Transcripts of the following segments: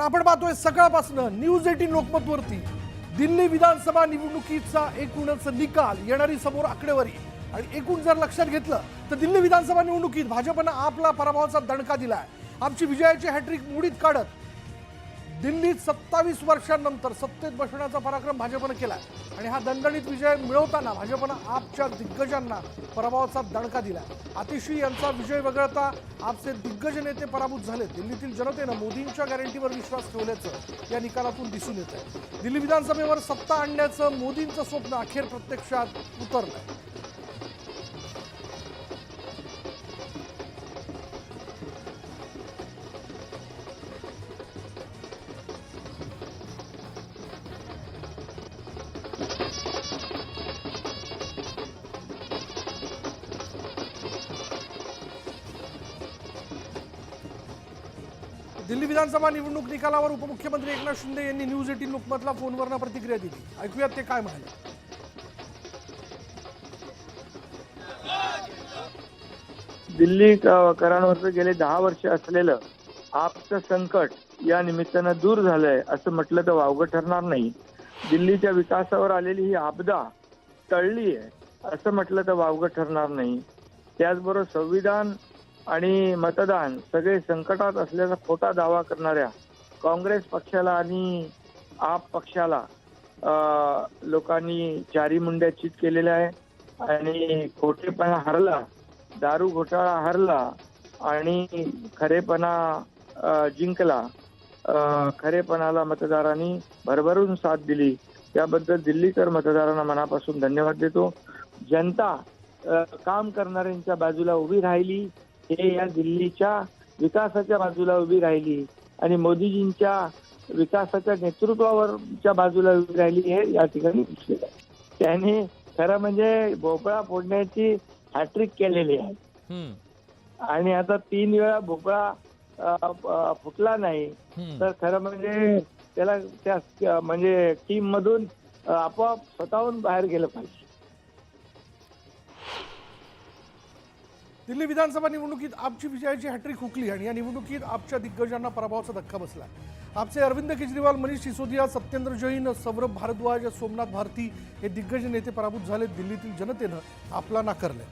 आपण पाहतोय सकाळपासून न्यूज 18 लोकमतवरती दिल्ली विधानसभा निवडणुकीचा एकूणच निकाल, येणारी समोर आकडेवारी आणि एकूण जर लक्षात घेतलं तर दिल्ली विधानसभा निवडणुकीत भाजपनं आपला पराभवाचा दणका दिलाय। आमची विजयाची हॅट्रिक मोडीत काढत दिल्लीत 27 वर्षांनंतर सत्तेत बसण्याचा पराक्रम भाजपनं केलाय आणि हा दणदणीत विजय मिळवताना भाजपनं आपच्या दिग्गजांना पराभवाचा दणका दिलाय। आतिशी यांचा विजय वगळता आपचे दिग्गज नेते पराभूत झाले। दिल्लीतील जनतेनं मोदींच्या गॅरंटीवर विश्वास ठेवल्याचं या निकालातून दिसून येतंय। दिल्ली विधानसभेवर सत्ता आणण्याचं मोदींचं स्वप्न अखेर प्रत्यक्षात उतरलंय। दिल्ली विधानसभा निवडणूक निकालावर उपमुख्यमंत्री एकनाथ शिंदे यांनी न्यूज 18 लोकमतला फोनवरनं प्रतिक्रिया दिली। ऐकूयात ते काय म्हणाले। दिल्लीकरांवरचं गेले 10 वर्ष असलेलं आपचं संकट या निमित्तानं दूर झालंय असं म्हटलं तर वावगं ठरणार नाही। दिल्लीच्या विकासावर आलेली ही आपदा टळली आहे असं म्हटलं तर वावगं ठरणार नाही। त्याचबरोबर संविधान आणि मतदान सगळे संकटात असल्याचा खोटा दावा करणाऱ्या काँग्रेस पक्षाला आणि आप पक्षाला लोकांनी चारी मुंड्या चित केलेल्या आहे आणि खोटेपणा हरला, दारू घोटाळा हरला आणि खरेपणा जिंकला। खरेपणाला मतदारांनी भरभरून साथ दिली, त्याबद्दल दिल्लीकर मतदारांना मनापासून धन्यवाद देतो। जनता काम करणाऱ्यांच्या बाजूला उभी राहिली, हे या दिल्लीच्या विकासाच्या बाजूला उभी राहिली आणि मोदीजींच्या विकासाच्या नेतृत्वावरच्या बाजूला उभी राहिली, हे या ठिकाणी दिसलेलं आहे। त्याने खरं म्हणजे भोपळा फोडण्याची हॅट्रिक केलेली आहे आणि आता 3 वेळा भोपळा फुटला नाही तर खरं म्हणजे त्याला त्या म्हणजे टीम मधून आपोआप स्वतःहून बाहेर गेलं पाहिजे। दिल्ली विधानसभा निवडणुकीत आपची विजयाची हॅट्रिक हुकली आणि या निवडणुकीत आपच्या दिग्गजांना पराभवाचा धक्का बसला। आपचे अरविंद केजरीवाल, मनीष सिसोदिया, सत्येंद्र जैन, सौरभ भारद्वाज, सोमनाथ भारती हे दिग्गज नेते पराभूत झाले। दिल्लीतील जनतेनं आपला नाकारले,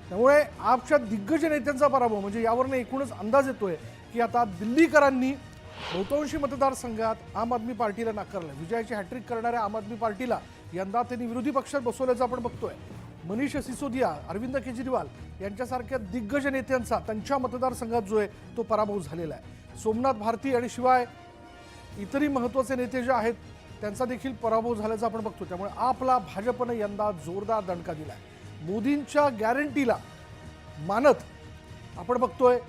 त्यामुळे आपच्या दिग्गज नेत्यांचा पराभव म्हणजे यावरनं एकूणच अंदाज येतोय की आता दिल्लीकरांनी बहुतांशी मतदारसंघात आम आदमी पार्टीला नाकारलं। विजयाची हॅट्रिक करणाऱ्या आम आदमी पार्टीला यंदा त्यांनी विरोधी पक्षात बसवल्याचं आपण बघतोय। मनीष सिसोदिया, अरविंद केजरीवाल यांच्यासारख्या दिग्गज नेत्यांचा त्यांच्या मतदारसंघात जो आहे तो पराभव झालेला आहे। सोमनाथ भारती आणि शिवाय इतरही महत्त्वाचे नेते जे आहेत त्यांचा देखील पराभव झाल्याचं आपण बघतो। त्यामुळे आपला भाजपनं यंदा जोरदार दणका दिलाय। मोदींच्या गॅरंटीला मानत आपण बघतोय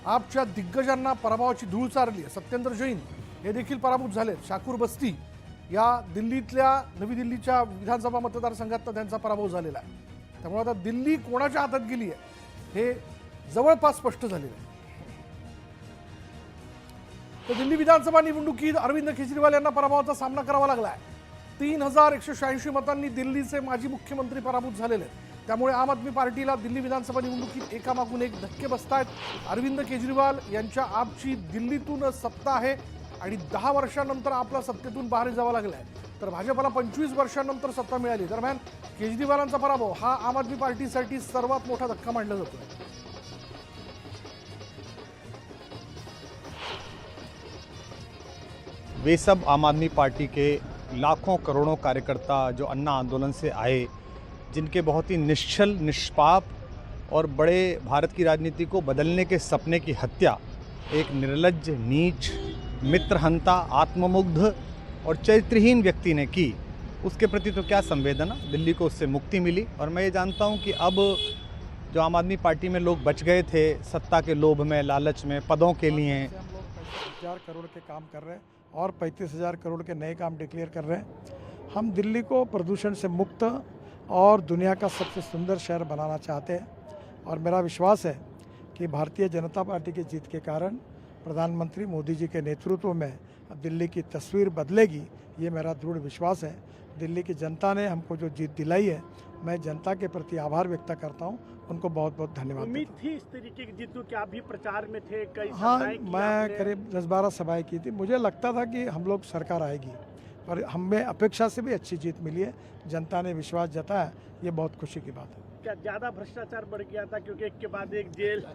आपच्या दिग्गजांना पराभवाची धूळ चारली आहे। सत्येंद्र जैन हे देखील पराभूत झाले। शाकूर बस्ती या दिल्लीतल्या नवी दिल्लीच्या विधानसभा मतदारसंघात त्यांचा पराभव झालेला आहे। त्यामुळे आता दिल्ली कोणाच्या हातात गेली आहे हे जवळपास स्पष्ट झालेलं आहे। तर दिल्ली विधानसभा निवडणुकीत अरविंद केजरीवाल यांना पराभवाचा सामना करावा लागला आहे। 3186 मतांनी दिल्लीचे माजी मुख्यमंत्री पराभूत झालेले आहेत। त्यामुळे आम आदमी पार्टीला दिल्ली विधानसभा निवडणुकीत एकामागून एक धक्के बसतायत। अरविंद केजरीवाल यांच्या आपची दिल्लीतून सत्ता आहे आणि 10 वर्षांनंतर आपला सत्तेतून बाहेर जावं लागलंय, तर भाजपला 25 वर्षांनंतर सत्ता मिळाली। दरम्यान केजरीवालांचा पराभव हा आम आदमी पार्टीसाठी सर्वात मोठा धक्का मानला जातोय। वे सब आम आदमी पार्टी के लाखों करोड़ों कार्यकर्ता जो अन्ना आंदोलन से आए, जिनके बहुत ही निश्चल, निष्पाप और बड़े भारत की राजनीति को बदलने के सपने की हत्या एक निर्लज्ज, नीच, मित्रहंता, आत्ममुग्ध और चरित्रहीन व्यक्ति ने की, उसके प्रति तो क्या संवेदना। दिल्ली को उससे मुक्ति मिली और मैं ये जानता हूँ कि अब जो आम आदमी पार्टी में लोग बच गए थे सत्ता के लोभ में, लालच में, पदों के लिए, हम लोग 35,000 करोड़ के काम कर रहे हैं और 35,000 करोड़ के नए काम डिक्लेयर कर रहे हैं। हम दिल्ली को प्रदूषण से मुक्त और दुनिया का सबसे सुंदर शहर बनाना चाहते हैं और मेरा विश्वास है कि भारतीय जनता पार्टी की जीत के कारण प्रधानमंत्री मोदी जी के नेतृत्व में अब दिल्ली की तस्वीर बदलेगी, ये मेरा दृढ़ विश्वास है। दिल्ली की जनता ने हमको जो जीत दिलाई है, मैं जनता के प्रति आभार व्यक्त करता हूँ। उनको बहुत बहुत धन्यवाद उम्मीद देता थी इस तरीके की जीत को, क्या आप भी प्रचार में थे? कई हूँ। हाँ, सभाएं की मैं आपने। करीब 10-12 सभाएं की थी। मुझे लगता था कि हम लोग सरकार आएगी, पर हमें अपेक्षा से भी अच्छी जीत मिली है। जनता ने विश्वास जताया, ये बहुत खुशी की बात है। क्या ज्यादा भ्रष्टाचार बढ़ गया था, क्योंकि एक के बाद एक जेल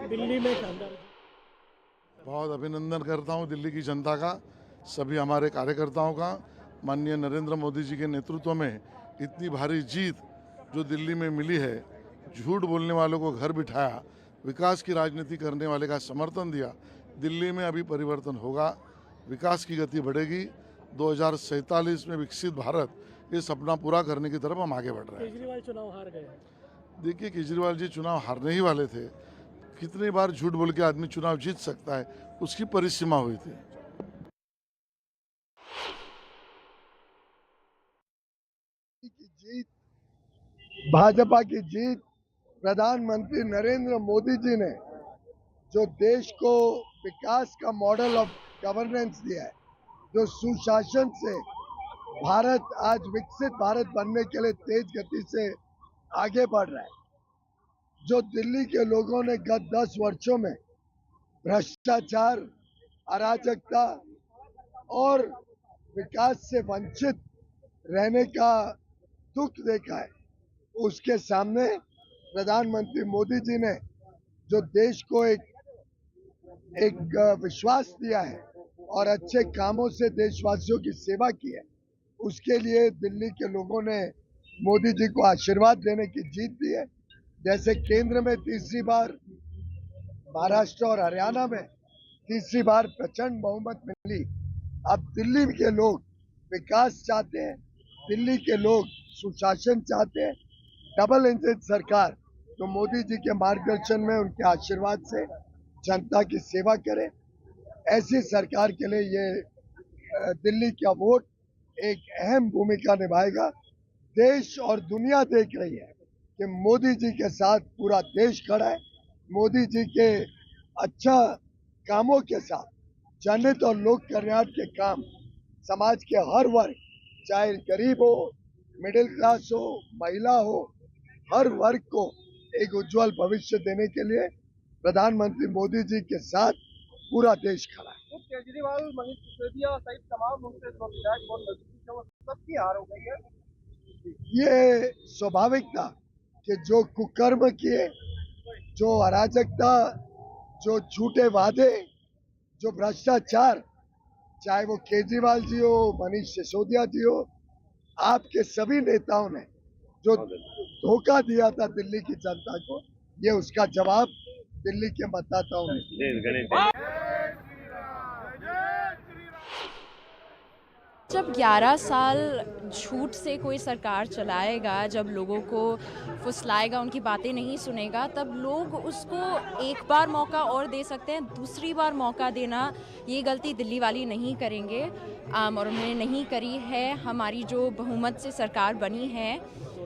दिल्ली में शानदार। बहुत अभिनंदन करता हूं दिल्ली की जनता का, सभी हमारे कार्यकर्ताओं का। माननीय नरेंद्र मोदी जी के नेतृत्व में इतनी भारी जीत जो दिल्ली में मिली है, झूठ बोलने वालों को घर बिठाया, विकास की राजनीति करने वाले का समर्थन दिया। दिल्ली में अभी परिवर्तन होगा, विकास की गति बढ़ेगी। 2047 में विकसित भारत, ये सपना पूरा करने की तरफ हम आगे बढ़ रहे हैं। केजरीवाल चुनाव हार गए। देखिए, केजरीवाल जी चुनाव हारने ही वाले थे। कितनी बार झूठ बोल के आदमी चुनाव जीत सकता है, उसकी परिसीमा हुई थी। की जीत, भाजपा की जीत, प्रधानमंत्री नरेंद्र मोदी जी ने जो देश को विकास का मॉडल ऑफ गवर्नेंस दिया है, जो सुशासन से भारत आज विकसित भारत बनने के लिए तेज गति से आगे बढ़ रहा है, जो दिल्ली के लोगों ने गत 10 वर्षों में भ्रष्टाचार, अराजकता और विकास से वंचित रहने का दुख देखा है, उसके सामने प्रधानमंत्री मोदी जी ने जो देश को एक विश्वास दिया है और अच्छे कामों से देशवासियों की सेवा की है, उसके लिए दिल्ली के लोगों ने मोदी जी को आशीर्वाद देने की जीत दी है। जैसे केंद्र में तीसरी बार, महाराष्ट्र और हरियाणा में तीसरी बार प्रचंड बहुमत मिली, अब दिल्ली के लोग विकास चाहते हैं, दिल्ली के लोग सुशासन चाहते हैं, डबल इंजन सरकार, तो मोदी जी के मार्गदर्शन में, उनके आशीर्वाद से जनता की सेवा करे, ऐसी सरकार के लिए ये दिल्ली का वोट एक अहम भूमिका निभाएगा। देश और दुनिया देख रही है कि मोदी जी के साथ पूरा देश खड़ा है। मोदी जी के अच्छा कामों के साथ जनहित और लोक कल्याण के काम समाज के हर वर्ग, चाहे गरीब हो, मिडिल क्लास हो, महिला हो, हर वर्ग को एक उज्जवल भविष्य देने के लिए प्रधानमंत्री मोदी जी के साथ पूरा देश खड़ा है। तो केजरीवाल, मनीष सिसोदिया सहित तमाम लोग से विधायक बहुत नजदीकी थे, वो सबकी हार हो गई है। ये स्वाभाविक था कि जो कुकर्म किए, जो अराजकता, जो झूठे वादे, जो भ्रष्टाचार, चाहे वो केजरीवाल जी हो, मनीष सिसोदिया जी हो, आपके सभी नेताओं ने जो धोखा दिया था दिल्ली की जनता को, ये उसका जवाब दिल्ली के मतदाताओं ने। जब 11 साल झूठ से कोई सरकार चलाएगा, जब लोगों को फुसलाएगा, उनकी बातें नहीं सुनेगा, तब लोग उसको एक बार मौका और दे सकते हैं। दूसरी बार मौका देना, ये गलती दिल्ली वाली नहीं करेंगे और उन्होंने नहीं करी है। हमारी जो बहुमत से सरकार बनी है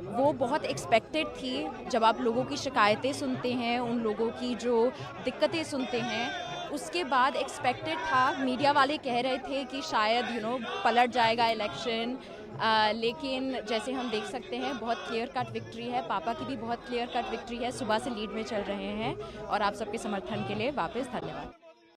वो बहुत एक्सपेक्टेड थी। जब आप लोगों की शिकायतें सुनते हैं, उन लोगों की जो दिक्कतें सुनते हैं, उसके बाद एक्सपेक्टेड था। मीडिया वाले कह रहे थे कि शायद पलट जाएगा इलेक्शन, लेकिन जैसे हम देख सकते हैं बहुत क्लियर कट विक्ट्री है। पापा की भी बहुत क्लियर कट विक्ट्री है, सुबह से लीड में चल रहे हैं और आप सबके समर्थन के लिए वापस धन्यवाद।